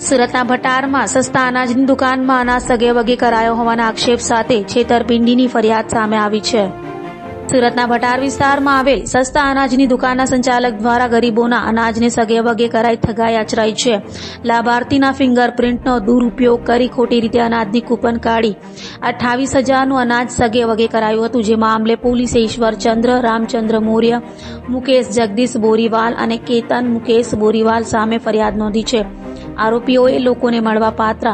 સુરતના ભટારમાં સસ્તા અનાજની દુકાનમાં અનાજ સગેવગે કરાયો હોવાના આક્ષેપ સાથે છેતરપિંડીની ફરિયાદ સામે આવી છે. સુરતના ભટાર વિસ્તારમાં આવેલ સસ્તા અનાજની દુકાનના સંચાલક દ્વારા ગરીબોના અનાજને સગેવગે કરાઈ ઠગાઈ આચરાઈ છે. લાભાર્થીના ફિંગરપ્રિન્ટનો દુરુપયોગ કરી ખોટી રીતે અનાજની કૂપન કાઢી 28,000નું અનાજ સગેવગે કરાયું હતું. જે મામલે પોલીસે ઈશ્વરચંદ્ર રામચંદ્ર મૌર્ય, મુકેશ જગદીશ બોરીવાલ અને કેતન મુકેશ બોરીવાલ સામે ફરિયાદ નોંધી છે. આરોપીઓએ લોકોને મળવા પાત્ર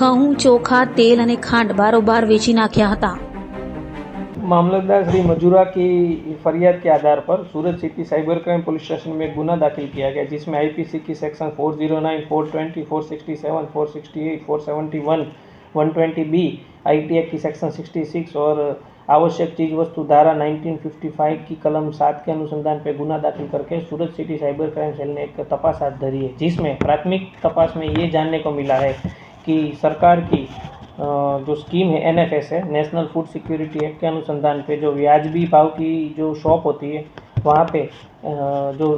ઘઉં, ચોખા, तेल અને ખાંડ बारोबार વેચી નાખ્યા હતા. मामलतदार श्री मजूरा की फरियाद के आधार पर Surat city cyber crime police station में एक गुना दाखिल किया गया, जिसमें आईपीसी की सेक्शन 409, 420, 467, 468, 471, 120B, आईटी एक्ट की सेक्शन 66 और आवश्यक चीज वस्तु धारा 1955 की कलम 7 के अनुसंधान पे गुना दाखिल करके सूरत सिटी साइबर क्राइम सेल ने एक तपास हाथ धरी है, जिसमें प्राथमिक तपास में ये जानने को मिला है कि सरकार की जो स्कीम है NFS है, नेशनल फूड सिक्योरिटी एक्ट के अनुसंधान पे जो व्याजबी भाव की जो शॉप होती है वहाँ पे जो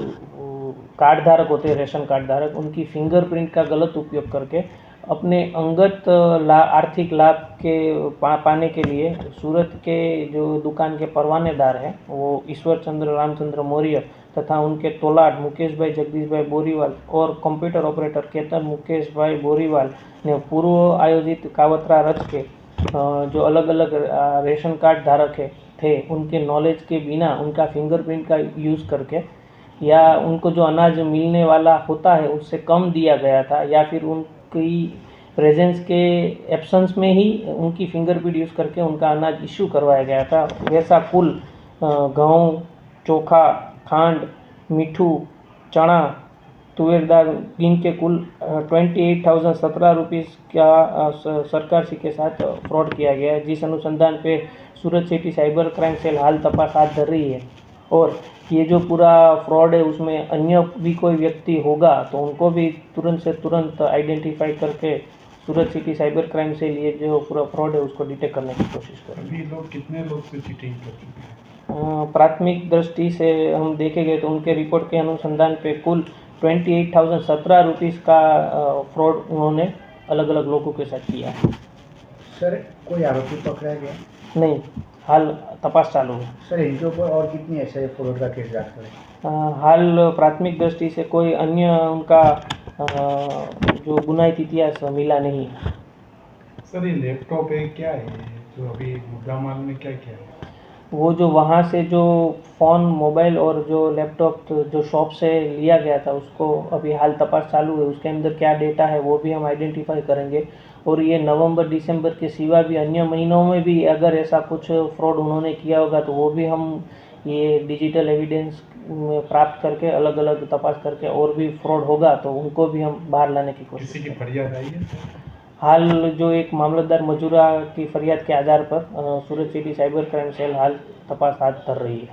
कार्ड धारक होते हैं, रेशन कार्ड धारक, उनकी फिंगरप्रिंट का गलत उपयोग करके अपने अंगत आर्थिक लाभ के पाने के लिए सूरत के जो दुकान के परवानेदार हैं वो ईश्वरचंद्र रामचंद्र मौर्य तथा उनके तोलाट मुकेश भाई जगदीश भाई बोरीवाल और कंप्यूटर ऑपरेटर केतन मुकेश भाई बोरीवाल ने पूर्व आयोजित कावतरा रच के जो अलग अलग रेशन कार्ड धारक थे उनके नॉलेज के बिना उनका फिंगरप्रिंट का यूज़ करके या उनको जो अनाज मिलने वाला होता है उससे कम दिया गया था या फिर उनकी प्रेजेंस के एब्सेंस में ही उनकी फिंगरप्रिंट यूज़ करके उनका अनाज इशू करवाया गया था. वैसा कुल गेहूँ, चोखा, खांड, मीठू, चना, तुवेर दाल इनके कुल 28,017 रुपीज़ का सरकार के साथ फ्रॉड किया गया है, जिस अनुसंधान पे सूरत सिटी साइबर क्राइम सेल हाल तपास हाथ धर रही है. और ये जो पूरा फ्रॉड है उसमें अन्य भी कोई व्यक्ति होगा तो उनको भी तुरंत से तुरंत आइडेंटिफाई करके सूरत सिटी साइबर क्राइम सेल ये जो पूरा फ्रॉड है उसको डिटेक्ट करने की कोशिश करें. अभी लोग कितने लोग से चीटिंग कर चुके हैं? प्राथमिक दृष्टि से हम देखे गए तो उनके रिपोर्ट के अनुसंधान पे कुल 28,017 रुपीज़ का फ्रॉड उन्होंने अलग अलग लोगों के साथ किया है. सर कोई आरोपी पकड़ा गया? नहीं, हाल तपास चालू है. सर इनके ऊपर और कितनी ऐसे फ्रॉड का केस दाखिल है? हाल प्राथमिक दृष्टि से कोई अन्य उनका जो गुनाहित इतिहास मिला नहीं है. सर ये लैपटॉप है क्या है जो अभी मुद्दा माल में क्या क्या है? वो जो वहाँ से जो फ़ोन, मोबाइल और जो लैपटॉप जो शॉप से लिया गया था उसको अभी हाल तपास चालू है. उसके अंदर क्या डेटा है वो भी हम आइडेंटिफाई करेंगे. और ये नवंबर दिसंबर के सिवा भी अन्य महीनों में भी अगर ऐसा कुछ फ्रॉड उन्होंने किया होगा तो वो भी हम ये डिजिटल एविडेंस प्राप्त करके अलग अलग तपास करके और भी फ्रॉड होगा तो उनको भी हम बाहर लाने की कोशिश किसी की करेंगे. फरियाद आई है? हाल जो एक मामलतदार मजूरा की फरियाद के आधार पर Surat city cyber crime cell हाल तपास हाथ धर रही है.